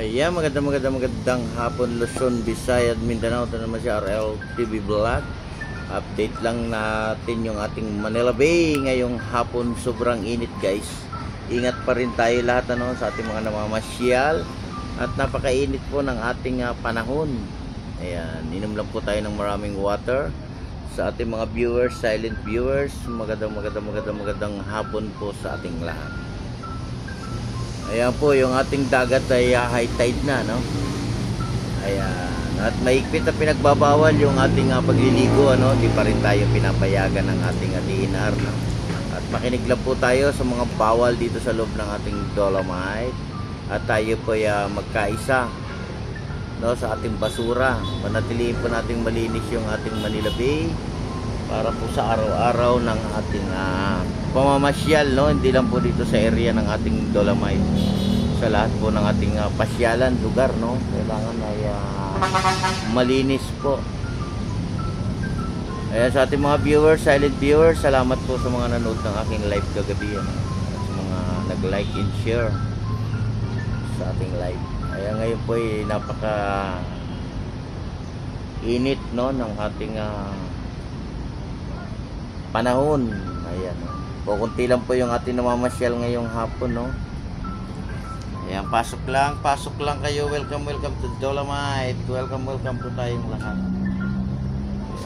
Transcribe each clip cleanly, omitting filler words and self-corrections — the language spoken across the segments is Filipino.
Ayan, magandang hapon Luzon, Visayas, Mindanao. Ito naman si RL TV Vlog. Update lang natin yung ating Manila Bay ngayong hapon. Sobrang init guys. Ingat pa rin tayo lahat sa ating mga namamasyal. At napakainit po ng ating panahon. Ayan, inom lang po tayo ng maraming water. Sa ating mga viewers, silent viewers, magandang hapon po sa ating lahat. Ayan po, yung ating dagat ay high tide na, no? Ayan. At mahigpit na pinagbabawal yung ating pagliligo, ano? Di pa rin tayo pinapayagan ng ating DNR, no? At makinig lang po tayo sa mga bawal dito sa loob ng ating Dolomite. At tayo po ay magkaisa, no? Sa ating basura. Manatiliin po nating malinis yung ating Manila Bay para po sa araw-araw ng ating pamamasyal, no? Hindi lang po dito sa area ng ating Dolomite, sa lahat po ng ating pasyalan, lugar, no? Kailangan ay malinis po. Ayan, sa ating mga viewers, silent viewers, salamat po sa mga nanood ng aking live kagabi, ano? At sa mga nag-like and share sa ating live. Ayan, ngayon po ay napaka init, no? Ng ating panahon. Ayan, kukunti lang po yung ating namamasyal ngayong hapon, no? Ayan, pasok lang kayo. Welcome to Dolomite. Welcome po tayong lahat.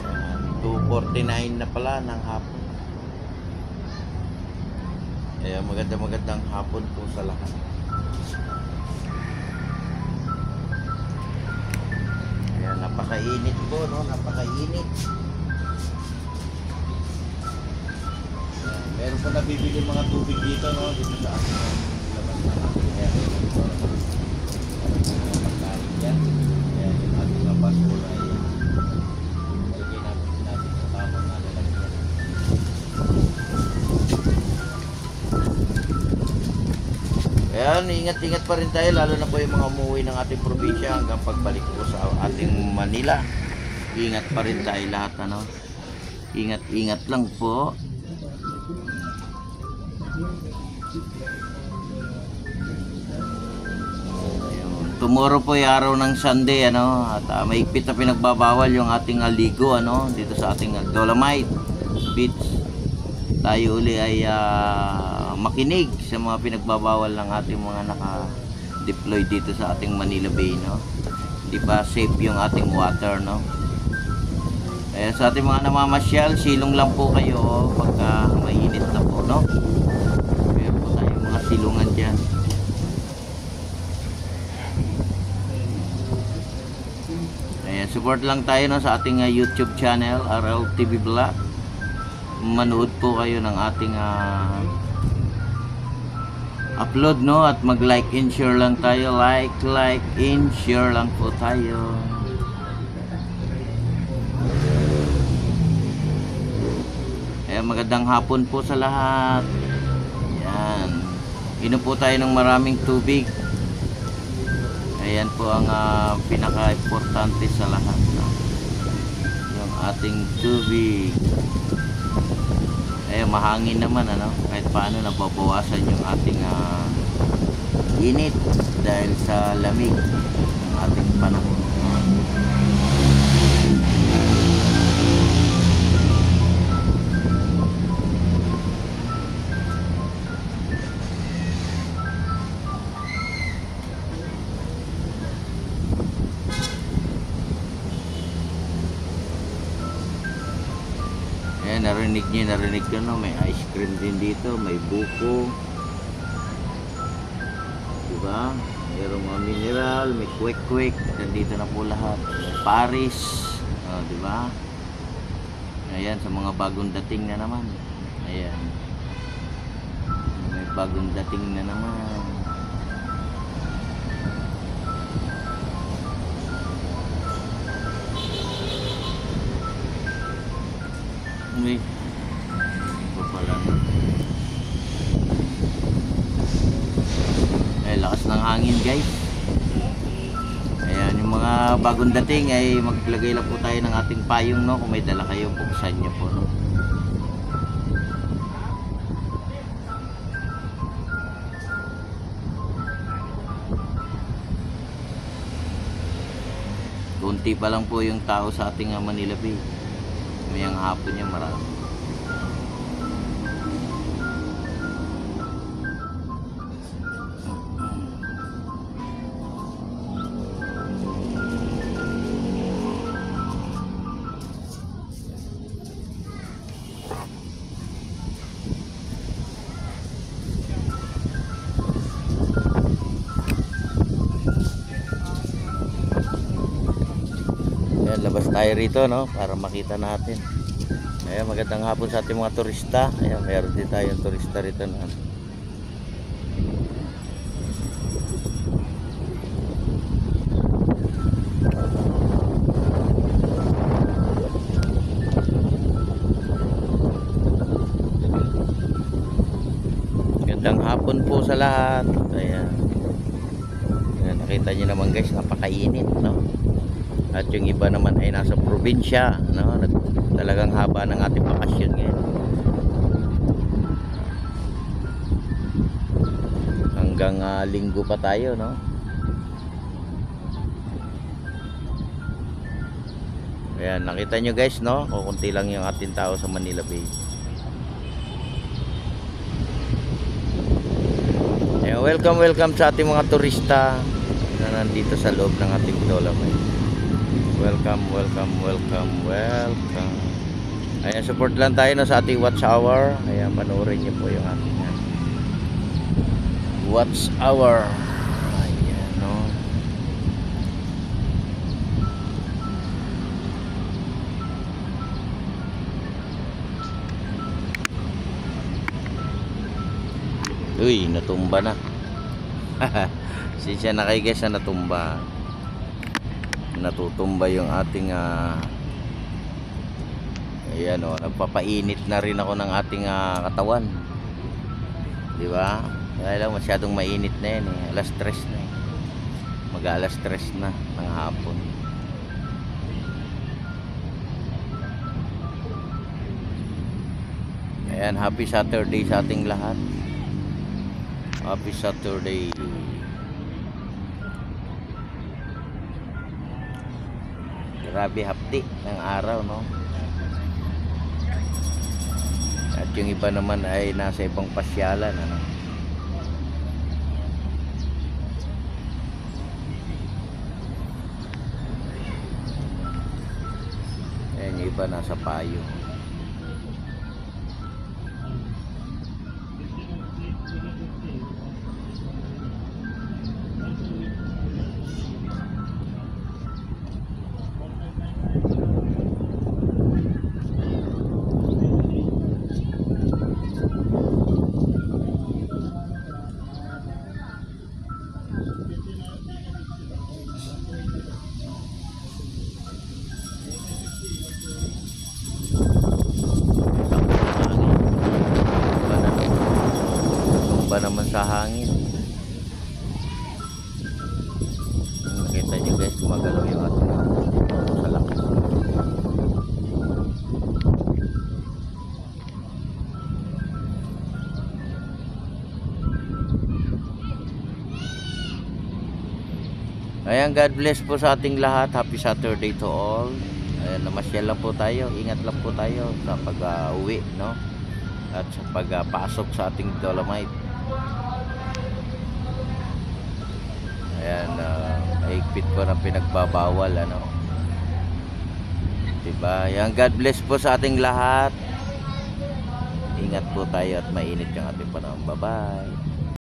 Ayan, 2:49 na pala ng hapon. Ayan, magandang hapon po sa lahat. Ayan, napakainit po, no? Napakainit. Meron po nabibili mga tubig dito, no? Dito sa ating labas na natin. Ayan. Pagkain dyan. Ayan, yung ating mga basura. Ayan. Lagay natin sa tamang lalagyan. Ayan, ingat pa rin tayo. Lalo na po yung mga umuwi ng ating probinsya hanggang pagbalik po sa ating Manila. Ingat pa rin tayo lahat, ano? Ingat lang po. Tomorrow po ay araw ng Sunday, ano? At mahigpit na pinagbabawal yung ating ligo, ano? Dito sa ating Dolomite Beach. Tayo uli ay makinig sa mga pinagbabawal ng ating mga naka-deploy dito sa ating Manila Bay, no? Hindi pa safe yung ating water, no? Kaya sa ating mga namamasyal, silong lang po kayo pagka mainit na po, no? Meron po tayong mga silungan dyan. Ayan, support lang tayo, no, sa ating YouTube channel, RL TV Vlog. Manood po kayo ng ating upload, no? At mag-like and share lang tayo. Like and share lang po tayo. Magandang hapon po sa lahat. Ayan. Inom po tayo ng maraming tubig. Ayan po ang pinaka-importante sa lahat, no? Yung ating tubig. Ayan, mahangin naman, ano? Kahit paano nababawasan yung ating init dahil sa lamig ng ating panahon. Ayan, narinig nyo, no? May ice cream din dito, may buko, diba? Mayroong mga mineral, may quick, nandito na po lahat. May Paris, diba? Ayan, sa mga bagong dating na naman. Ayan, may bagong dating na naman. Uy, ito pala. Ay, lakas ng hangin guys. Ayan, yung mga bagong dating ay maglagay lang po tayo ng ating payong, no? Kung may dala kayo, buksan nyo po, no? Kunti pa lang po yung tao sa ating Manila Bay. Mayang hapon niya marami. Ayan, labas tayo rito, no, para makita natin. Ayan, magandang hapon sa ating mga turista. Ayan, meron din tayong turista rito na. Magandang hapon po sa lahat. Ayan. Ayan, nakita nyo naman guys, napakainit, no? At yung iba naman ay nasa probinsya, no? Talagang haba ng ating bakasyon ngayon. Hanggang linggo pa tayo, no? Ayan, nakita nyo guys, no? Kukunti lang yung ating tao sa Manila Bay. Ayan, welcome sa ating mga turista na nandito sa loob ng ating Dolomite. Welcome. Ayan, support lang tayo, no, sa ating watch hour. Ayan, panoorin niyo po yung ating watch hour. Ayan, no. Uy, natumba na. Siya na kayo guys na natumba. Natutumba yung ating ayan, o, nagpapainit na rin ako ng ating katawan, di ba? Dahil lang masyadong mainit na yan, eh. Alas 3 na, eh. Mag-alas 3 na ng hapon. Ayan, happy Saturday sa ating lahat. Happy Saturday. Grabe hapdi ng araw, no? At yung iba naman ay nasa ibang pasyalan, ano? Ayan, yung iba nasa payo. Naman sa hangin. Nakita nyo guys, gumagalaw yung ating salak. Ayan, God bless po sa ating lahat. Happy Saturday to all. Ayan, namasyal lang po tayo. Ingat lang po tayo sa pag-uwi, no? At sa pagpasok sa ating Dolomite. Ayan, mahigpit po na pinagbabawal, ano, diba? Ayan, God bless po sa ating lahat. Ingat po tayo at mainit yung ating panahon. Bye bye.